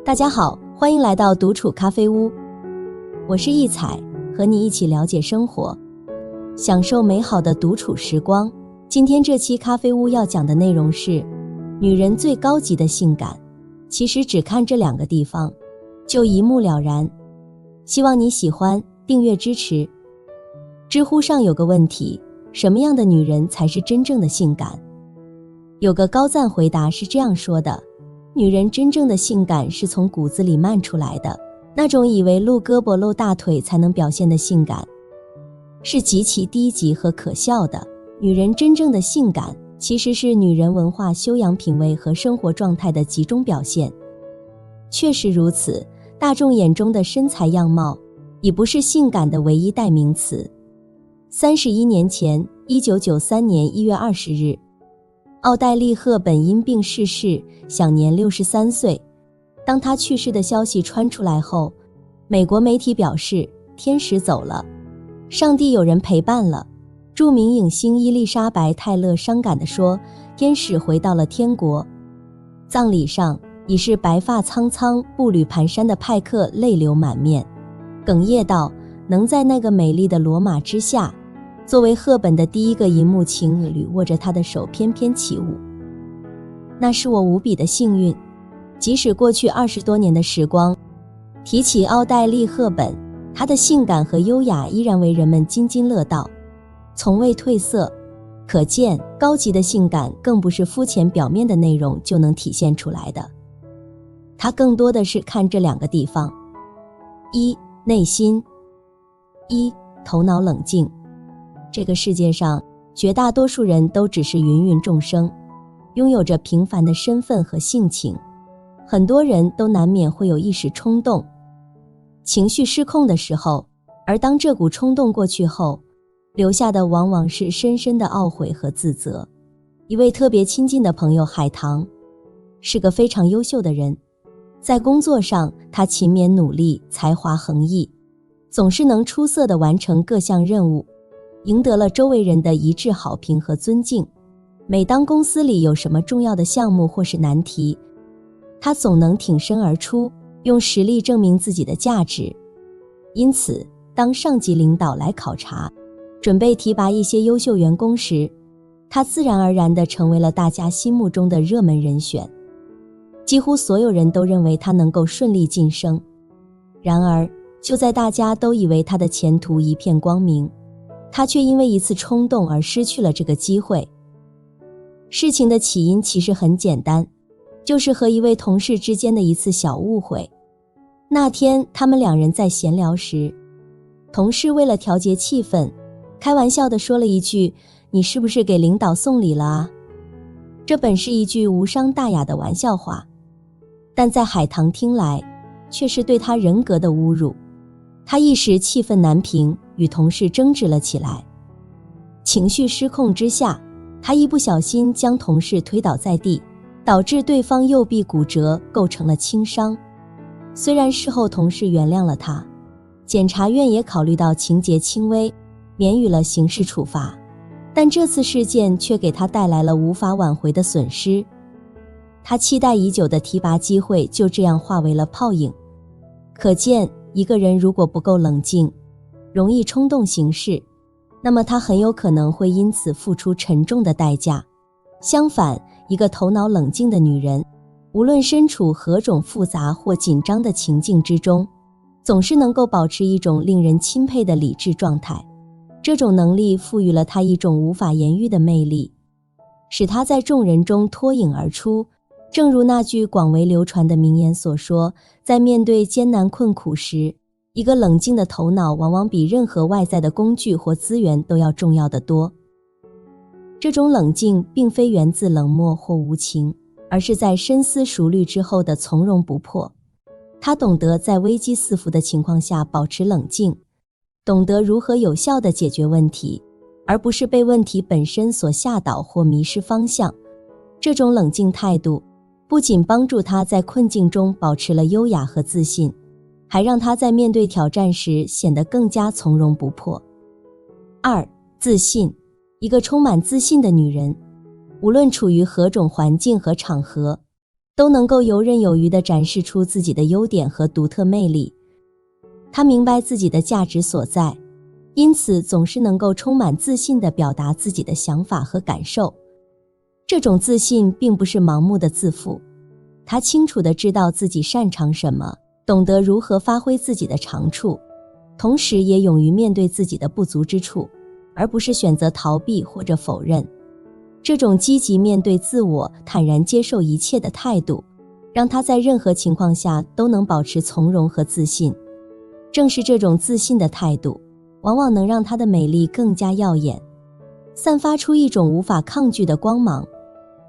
大家好，欢迎来到独处咖啡屋，我是易彩，和你一起了解生活，享受美好的独处时光。今天这期咖啡屋要讲的内容是女人最高级的性感，其实只看这2个地方就一目了然。希望你喜欢，订阅支持。知乎上有个问题，什么样的女人才是真正的性感？有个高赞回答是这样说的，女人真正的性感是从骨子里漫出来的，那种以为露胳膊露大腿才能表现的性感，是极其低级和可笑的。女人真正的性感，其实是女人文化修养品味和生活状态的集中表现。确实如此，大众眼中的身材样貌，已不是性感的唯一代名词。31年前，1993年1月20日，奥黛丽·赫本因病逝世，享年63岁。当她去世的消息传出来后，美国媒体表示，天使走了，上帝有人陪伴了。著名影星伊丽莎白·泰勒伤感地说，天使回到了天国。葬礼上，已是白发苍苍、步履蹒跚的派克泪流满面，哽咽道，能在那个美丽的罗马之下，作为赫本的第一个银幕情侣握着她的手翩翩起舞，那是我无比的幸运。即使过去20多年的时光，提起奥黛丽·赫本，她的性感和优雅依然为人们津津乐道，从未褪色。可见，高级的性感更不是肤浅表面的内容就能体现出来的，它更多的是看这2个地方：一、内心；一、头脑冷静。这个世界上，绝大多数人都只是芸芸众生，拥有着平凡的身份和性情，很多人都难免会有一时冲动，情绪失控的时候，而当这股冲动过去后，留下的往往是深深的懊悔和自责。一位特别亲近的朋友海棠，是个非常优秀的人，在工作上他勤勉努力，才华横溢，总是能出色地完成各项任务，赢得了周围人的一致好评和尊敬。每当公司里有什么重要的项目或是难题，他总能挺身而出，用实力证明自己的价值。因此，当上级领导来考察，准备提拔一些优秀员工时，他自然而然地成为了大家心目中的热门人选。几乎所有人都认为他能够顺利晋升。然而，就在大家都以为他的前途一片光明，他却因为一次冲动而失去了这个机会。事情的起因其实很简单，就是和一位同事之间的一次小误会。那天他们2人在闲聊时，同事为了调节气氛，开玩笑地说了一句，你是不是给领导送礼了啊？这本是一句无伤大雅的玩笑话，但在海棠听来，却是对他人格的侮辱。他一时气愤难平，与同事争执了起来。情绪失控之下，他一不小心将同事推倒在地，导致对方右臂骨折，构成了轻伤。虽然事后同事原谅了他，检察院也考虑到情节轻微，免予了刑事处罚，但这次事件却给他带来了无法挽回的损失。他期待已久的提拔机会就这样化为了泡影。可见，一个人如果不够冷静，容易冲动行事，那么他很有可能会因此付出沉重的代价。相反，一个头脑冷静的女人，无论身处何种复杂或紧张的情境之中，总是能够保持一种令人钦佩的理智状态。这种能力赋予了她一种无法言喻的魅力，使她在众人中脱颖而出。正如那句广为流传的名言所说，在面对艰难困苦时，一个冷静的头脑往往比任何外在的工具或资源都要重要得多。这种冷静并非源自冷漠或无情，而是在深思熟虑之后的从容不迫。他懂得在危机四伏的情况下保持冷静，懂得如何有效地解决问题，而不是被问题本身所吓倒或迷失方向。这种冷静态度不仅帮助他在困境中保持了优雅和自信，还让他在面对挑战时显得更加从容不迫。2、自信。一个充满自信的女人，无论处于何种环境和场合，都能够游刃有余地展示出自己的优点和独特魅力。她明白自己的价值所在，因此总是能够充满自信地表达自己的想法和感受。这种自信并不是盲目的自负，她清楚地知道自己擅长什么，懂得如何发挥自己的长处，同时也勇于面对自己的不足之处，而不是选择逃避或者否认。这种积极面对自我、坦然接受一切的态度，让她在任何情况下都能保持从容和自信。正是这种自信的态度，往往能让她的美丽更加耀眼，散发出一种无法抗拒的光芒。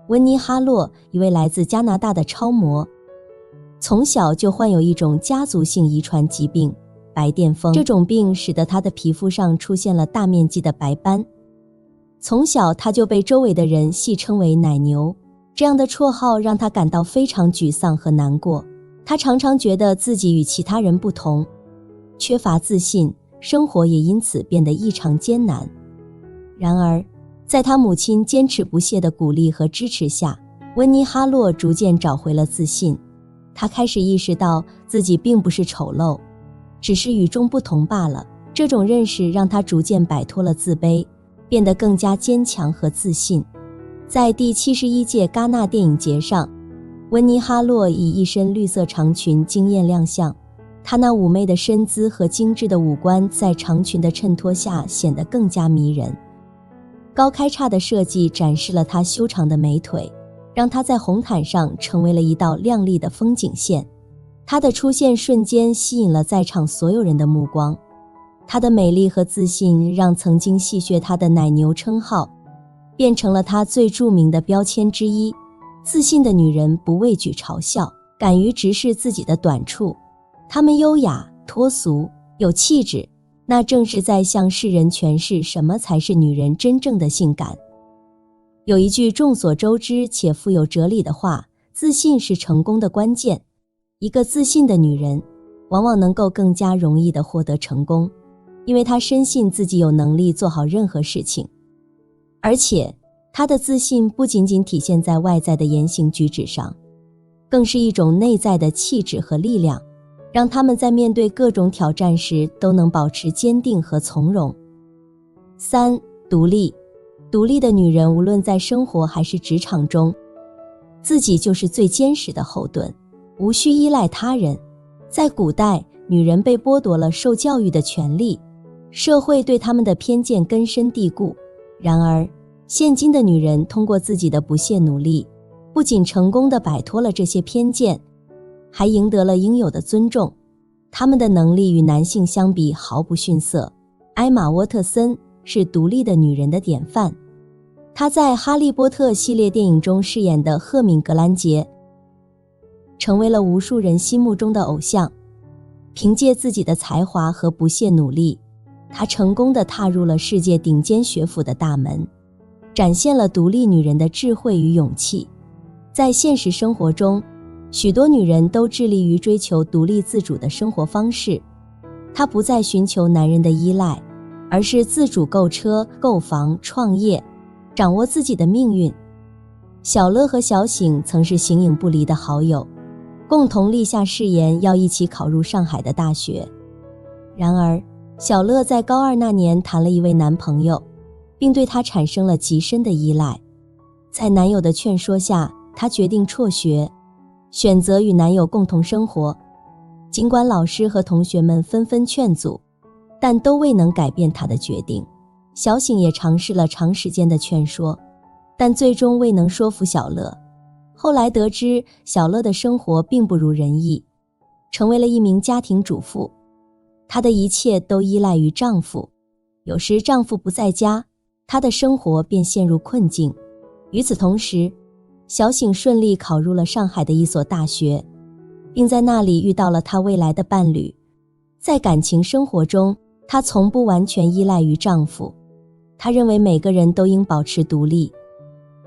温妮·哈洛，一位来自加拿大的超模，从小就患有一种家族性遗传疾病——白癜风。这种病使得她的皮肤上出现了大面积的白斑。从小她就被周围的人戏称为奶牛，这样的绰号让她感到非常沮丧和难过。她常常觉得自己与其他人不同，缺乏自信，生活也因此变得异常艰难。然而，在她母亲坚持不懈的鼓励和支持下，温妮·哈洛逐渐找回了自信。她开始意识到自己并不是丑陋，只是与众不同罢了。这种认识让她逐渐摆脱了自卑，变得更加坚强和自信。在第71届戛纳电影节上，温妮·哈洛以一身绿色长裙惊艳亮相。她那妩媚的身姿和精致的五官在长裙的衬托下显得更加迷人。高开叉的设计展示了她修长的美腿，让她在红毯上成为了一道亮丽的风景线。她的出现瞬间吸引了在场所有人的目光。她的美丽和自信让曾经戏谑她的奶牛称号变成了她最著名的标签之一。自信的女人不畏惧嘲笑，敢于直视自己的短处。她们优雅、脱俗、有气质，那正是在向世人诠释什么才是女人真正的性感。有一句众所周知且富有哲理的话：自信是成功的关键。一个自信的女人，往往能够更加容易地获得成功，因为她深信自己有能力做好任何事情。而且，她的自信不仅仅体现在外在的言行举止上，更是一种内在的气质和力量，让他们在面对各种挑战时都能保持坚定和从容。3. 独立。独立的女人无论在生活还是职场中，自己就是最坚实的后盾，无需依赖他人。在古代，女人被剥夺了受教育的权利，社会对她们的偏见根深蒂固。然而，现今的女人通过自己的不懈努力，不仅成功地摆脱了这些偏见，还赢得了应有的尊重。她们的能力与男性相比毫不逊色。艾玛·沃特森是独立的女人的典范。她在《哈利波特》系列电影中饰演的赫敏·格兰杰，成为了无数人心目中的偶像。凭借自己的才华和不懈努力，她成功地踏入了世界顶尖学府的大门，展现了独立女人的智慧与勇气。在现实生活中，许多女人都致力于追求独立自主的生活方式。她不再寻求男人的依赖，而是自主购车、购房、创业，掌握自己的命运。小乐和小醒曾是形影不离的好友，共同立下誓言要一起考入上海的大学。然而，小乐在高2那年谈了一位男朋友，并对他产生了极深的依赖。在男友的劝说下，她决定辍学，选择与男友共同生活。尽管老师和同学们纷纷劝阻，但都未能改变她的决定。小醒也尝试了长时间的劝说，但最终未能说服小乐。后来得知小乐的生活并不如人意，成为了一名家庭主妇。她的一切都依赖于丈夫，有时丈夫不在家，她的生活便陷入困境。与此同时，小醒顺利考入了上海的一所大学，并在那里遇到了她未来的伴侣。在感情生活中，她从不完全依赖于丈夫。她认为每个人都应保持独立，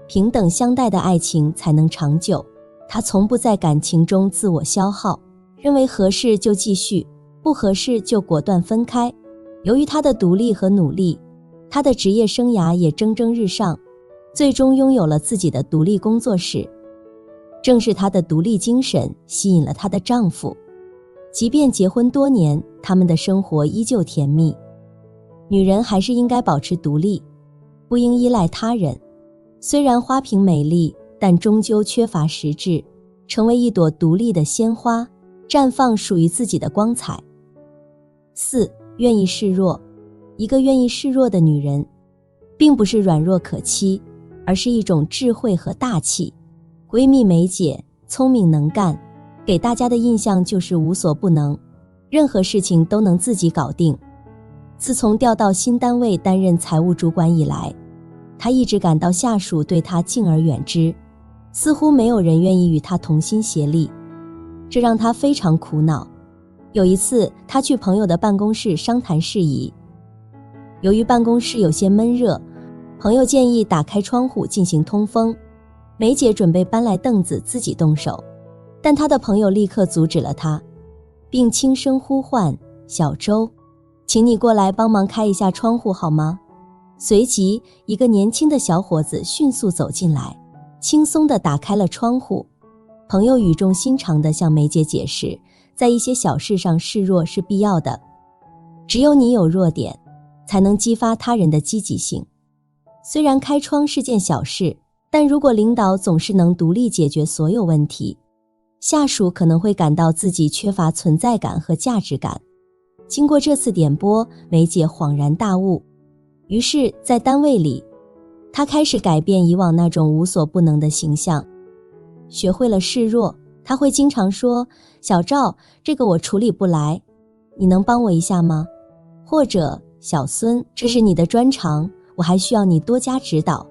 平等相待的爱情才能长久。她从不在感情中自我消耗，认为合适就继续，不合适就果断分开。由于她的独立和努力，她的职业生涯也蒸蒸日上，最终拥有了自己的独立工作室。正是她的独立精神吸引了她的丈夫，即便结婚多年，他们的生活依旧甜蜜。女人还是应该保持独立，不应依赖他人。虽然花瓶美丽，但终究缺乏实质，成为一朵独立的鲜花，绽放属于自己的光彩。4. 愿意示弱。一个愿意示弱的女人，并不是软弱可欺，而是一种智慧和大气。闺蜜梅姐聪明能干，给大家的印象就是无所不能，任何事情都能自己搞定。自从调到新单位担任财务主管以来，她一直感到下属对她敬而远之，似乎没有人愿意与她同心协力，这让她非常苦恼。有一次，她去朋友的办公室商谈事宜，由于办公室有些闷热，朋友建议打开窗户进行通风。梅姐准备搬来凳子自己动手，但她的朋友立刻阻止了她，并轻声呼唤：小周，请你过来帮忙开一下窗户好吗？随即，一个年轻的小伙子迅速走进来，轻松地打开了窗户。朋友语重心长地向梅姐解释，在一些小事上示弱是必要的，只有你有弱点，才能激发他人的积极性。虽然开窗是件小事，但如果领导总是能独立解决所有问题，下属可能会感到自己缺乏存在感和价值感。经过这次点拨，梅姐恍然大悟，于是在单位里，她开始改变以往那种无所不能的形象，学会了示弱。她会经常说：小赵，这个我处理不来，你能帮我一下吗？或者小孙，这是你的专长，我还需要你多加指导。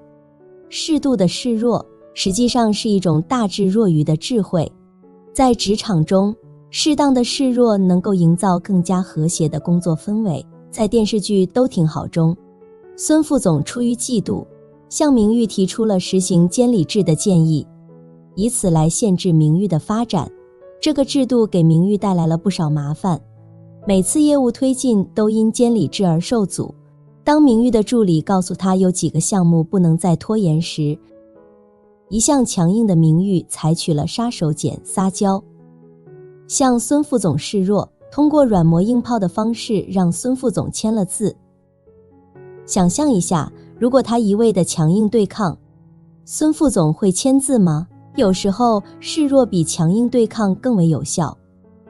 适度的示弱实际上是一种大智若愚的智慧。在职场中，适当的示弱能够营造更加和谐的工作氛围。在电视剧《都挺好》中，孙副总出于嫉妒，向明玉提出了实行监理制的建议，以此来限制明玉的发展。这个制度给明玉带来了不少麻烦，每次业务推进都因监理制而受阻。当明玉的助理告诉他有几个项目不能再拖延时，一向强硬的明玉采取了杀手锏撒娇，向孙副总示弱，通过软磨硬泡的方式让孙副总签了字。想象一下，如果他一味的强硬对抗，孙副总会签字吗？有时候示弱比强硬对抗更为有效。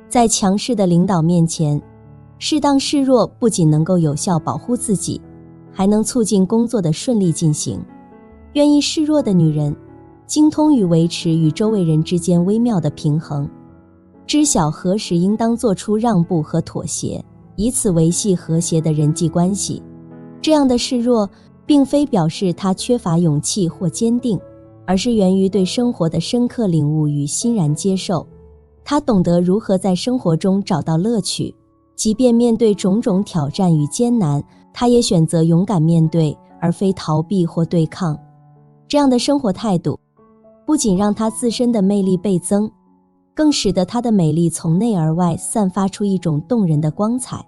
在强势的领导面前，适当示弱不仅能够有效保护自己，还能促进工作的顺利进行。愿意示弱的女人，精通于维持与周围人之间微妙的平衡，知晓何时应当做出让步和妥协，以此维系和谐的人际关系。这样的示弱并非表示她缺乏勇气或坚定，而是源于对生活的深刻领悟与欣然接受。她懂得如何在生活中找到乐趣，即便面对种种挑战与艰难，她也选择勇敢面对，而非逃避或对抗。这样的生活态度，不仅让她自身的魅力倍增，更使得她的美丽从内而外散发出一种动人的光彩。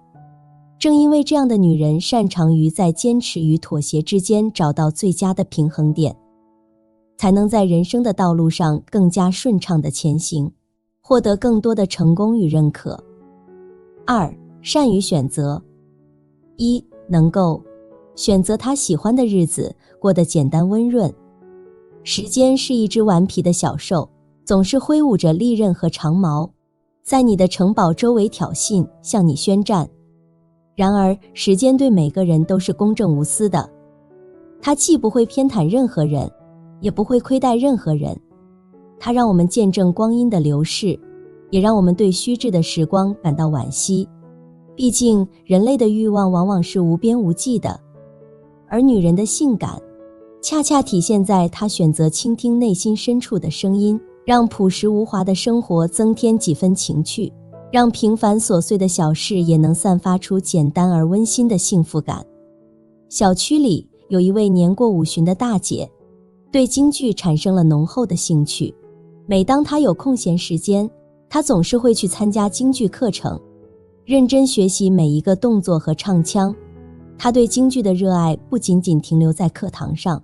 正因为这样的女人擅长于在坚持与妥协之间找到最佳的平衡点，才能在人生的道路上更加顺畅地前行，获得更多的成功与认可。2. 善于选择。1. 能够选择他喜欢的日子，过得简单温润。时间是一只顽皮的小兽，总是挥舞着利刃和长矛，在你的城堡周围挑衅，向你宣战。然而，时间对每个人都是公正无私的，它既不会偏袒任何人，也不会亏待任何人。它让我们见证光阴的流逝，也让我们对虚掷的时光感到惋惜。毕竟，人类的欲望往往是无边无际的，而女人的性感，恰恰体现在她选择倾听内心深处的声音，让朴实无华的生活增添几分情趣，让平凡琐碎的小事也能散发出简单而温馨的幸福感。小区里有一位年过50的大姐，对京剧产生了浓厚的兴趣。每当她有空闲时间，她总是会去参加京剧课程，认真学习每一个动作和唱腔。她对京剧的热爱不仅仅停留在课堂上，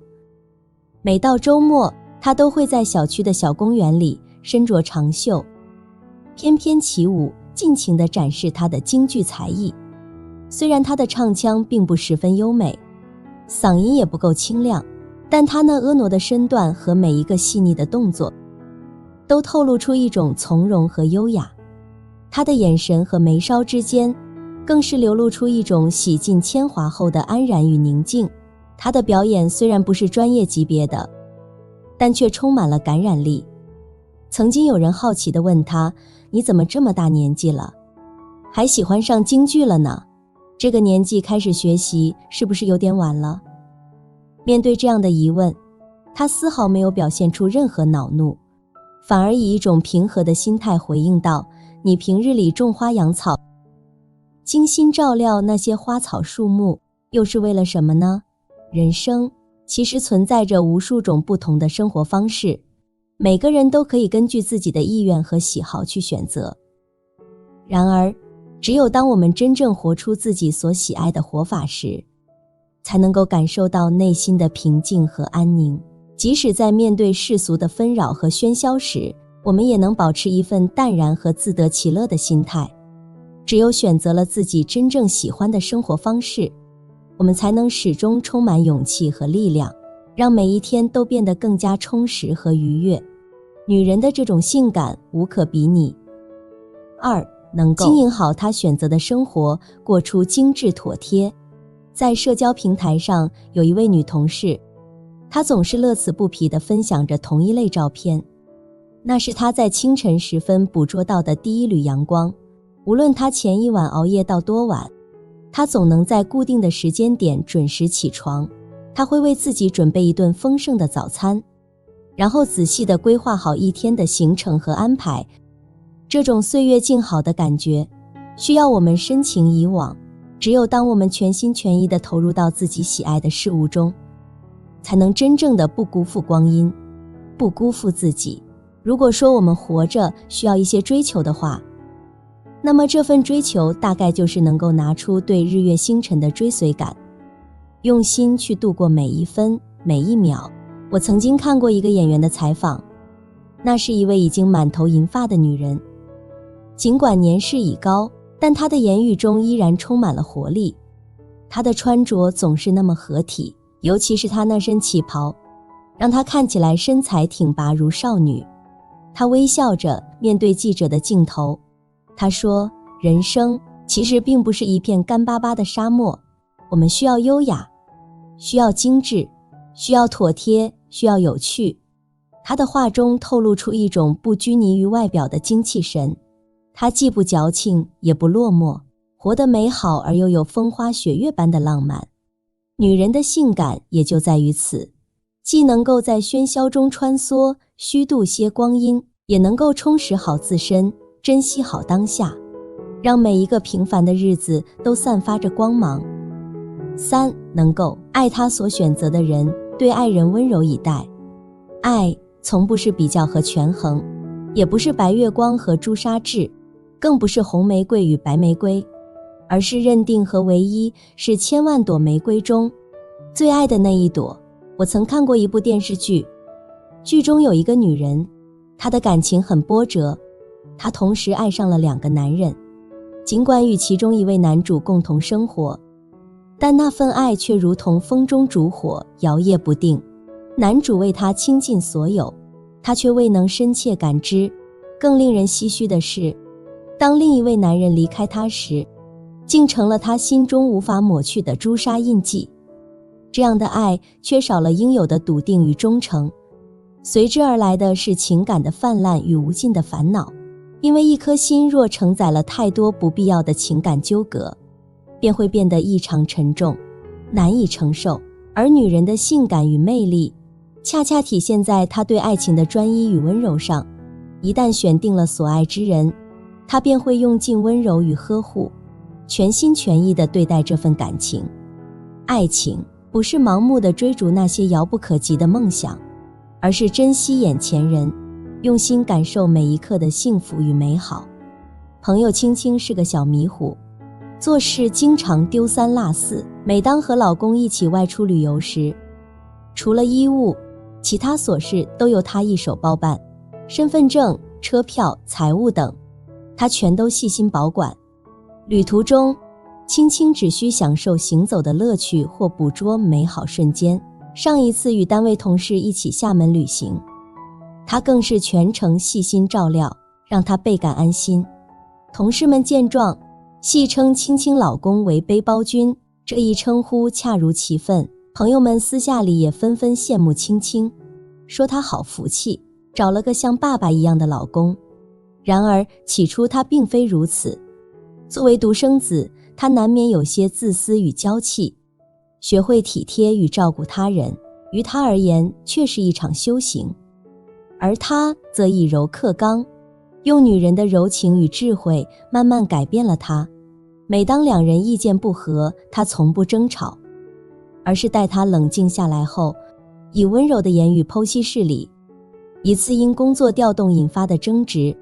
每到周末，她都会在小区的小公园里身着长袖，翩翩起舞，尽情地展示她的京剧才艺。虽然她的唱腔并不十分优美，嗓音也不够清亮，但她那婀娜的身段和每一个细腻的动作都透露出一种从容和优雅。她的眼神和眉梢之间更是流露出一种洗尽铅华后的安然与宁静。她的表演虽然不是专业级别的，但却充满了感染力。曾经有人好奇地问她，你怎么这么大年纪了，还喜欢上京剧了呢？这个年纪开始学习，是不是有点晚了？面对这样的疑问，她丝毫没有表现出任何恼怒，反而以一种平和的心态回应道，你平日里种花养草，精心照料那些花草树木，又是为了什么呢？人生其实存在着无数种不同的生活方式，每个人都可以根据自己的意愿和喜好去选择。然而，只有当我们真正活出自己所喜爱的活法时，才能够感受到内心的平静和安宁。即使在面对世俗的纷扰和喧嚣时，我们也能保持一份淡然和自得其乐的心态。只有选择了自己真正喜欢的生活方式，我们才能始终充满勇气和力量，让每一天都变得更加充实和愉悦。女人的这种性感无可比拟。2. 能够经营好她选择的生活，过出精致妥帖。在社交平台上，有一位女同事，她总是乐此不疲地分享着同一类照片，那是她在清晨时分捕捉到的第一缕阳光。无论她前一晚熬夜到多晚，她总能在固定的时间点准时起床。她会为自己准备一顿丰盛的早餐，然后仔细地规划好一天的行程和安排。这种岁月静好的感觉，需要我们深情以往。只有当我们全心全意地投入到自己喜爱的事物中，才能真正的不辜负光阴，不辜负自己。如果说我们活着需要一些追求的话，那么这份追求大概就是能够拿出对日月星辰的追随感，用心去度过每一分每一秒。我曾经看过一个演员的采访，那是一位已经满头银发的女人，尽管年事已高，但她的言语中依然充满了活力。她的穿着总是那么合体，尤其是她那身旗袍，让她看起来身材挺拔如少女。她微笑着面对记者的镜头，她说，人生其实并不是一片干巴巴的沙漠，我们需要优雅，需要精致，需要妥帖，需要有趣。她的话中透露出一种不拘泥于外表的精气神，她既不矫情也不落寞，活得美好而又有风花雪月般的浪漫。女人的性感也就在于此，既能够在喧嚣中穿梭，虚度些光阴，也能够充实好自身，珍惜好当下，让每一个平凡的日子都散发着光芒。3. 能够爱他所选择的人，对爱人温柔以待。爱从不是比较和权衡，也不是白月光和朱砂痣，更不是红玫瑰与白玫瑰，而是认定和唯一，是千万朵玫瑰中最爱的那一朵。我曾看过一部电视剧，剧中有一个女人，她的感情很波折，她同时爱上了2个男人。尽管与其中一位男主共同生活，但那份爱却如同风中烛火，摇曳不定。男主为她倾尽所有，她却未能深切感知。更令人唏嘘的是，当另一位男人离开她时，竟成了她心中无法抹去的朱砂印记。这样的爱缺少了应有的笃定与忠诚，随之而来的是情感的泛滥与无尽的烦恼。因为一颗心若承载了太多不必要的情感纠葛，便会变得异常沉重，难以承受。而女人的性感与魅力，恰恰体现在她对爱情的专一与温柔上。一旦选定了所爱之人，她便会用尽温柔与呵护，全心全意地对待这份感情。爱情不是盲目地追逐那些遥不可及的梦想，而是珍惜眼前人，用心感受每一刻的幸福与美好。朋友青青是个小迷糊，做事经常丢三落四。每当和老公一起外出旅游时，除了衣物，其他琐事都由他一手包办，身份证、车票、财务等，他全都细心保管。旅途中，青青只需享受行走的乐趣或捕捉美好瞬间。上一次与单位同事一起厦门旅行，他更是全程细心照料，让他倍感安心。同事们见状，戏称青青老公为背包君，这一称呼恰如其分。朋友们私下里也纷纷羡慕青青，说她好福气，找了个像爸爸一样的老公。然而起初她并非如此，作为独生子，她难免有些自私与娇气，学会体贴与照顾他人，于她而言却是一场修行。而他则以柔克刚，用女人的柔情与智慧慢慢改变了她。每当两人意见不合，他从不争吵，而是待他冷静下来后，以温柔的言语剖析事理。一次因工作调动引发的争执，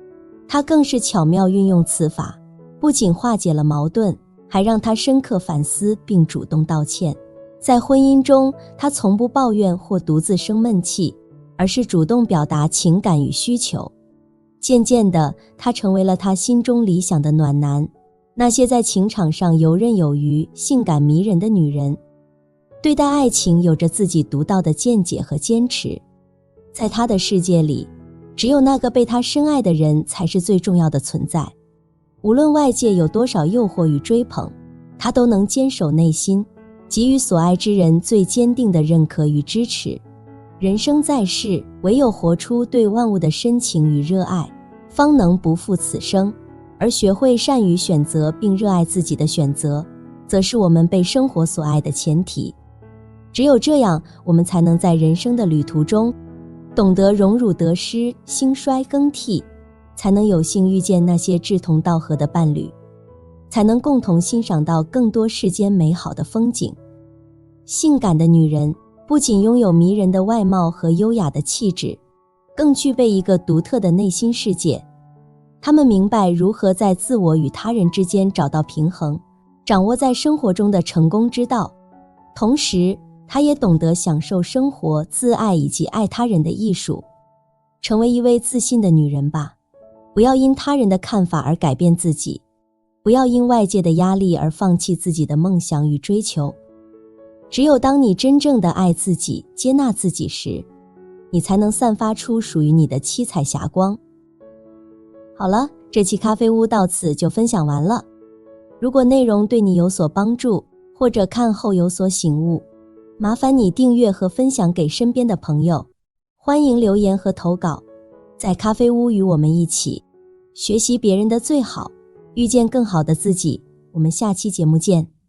他更是巧妙运用此法，不仅化解了矛盾，还让他深刻反思并主动道歉。在婚姻中，他从不抱怨或独自生闷气，而是主动表达情感与需求。渐渐的，他成为了他心中理想的暖男。那些在情场上游刃有余、性感迷人的女人，对待爱情有着自己独到的见解和坚持。在他的世界里，只有那个被他深爱的人才是最重要的存在。无论外界有多少诱惑与追捧，他都能坚守内心，给予所爱之人最坚定的认可与支持。人生在世，唯有活出对万物的深情与热爱，方能不负此生。而学会善于选择并热爱自己的选择，则是我们被生活所爱的前提。只有这样，我们才能在人生的旅途中，懂得荣辱得失、兴衰更替，才能有幸遇见那些志同道合的伴侣，才能共同欣赏到更多世间美好的风景。性感的女人不仅拥有迷人的外貌和优雅的气质，更具备一个独特的内心世界。她们明白如何在自我与他人之间找到平衡，掌握在生活中的成功之道。同时，她也懂得享受生活、自爱以及爱他人的艺术。成为一位自信的女人吧，不要因他人的看法而改变自己，不要因外界的压力而放弃自己的梦想与追求。只有当你真正的爱自己、接纳自己时，你才能散发出属于你的七彩霞光。好了，这期咖啡屋到此就分享完了。如果内容对你有所帮助，或者看后有所醒悟，麻烦你订阅和分享给身边的朋友。欢迎留言和投稿，在咖啡屋与我们一起学习别人的最好，遇见更好的自己。我们下期节目见。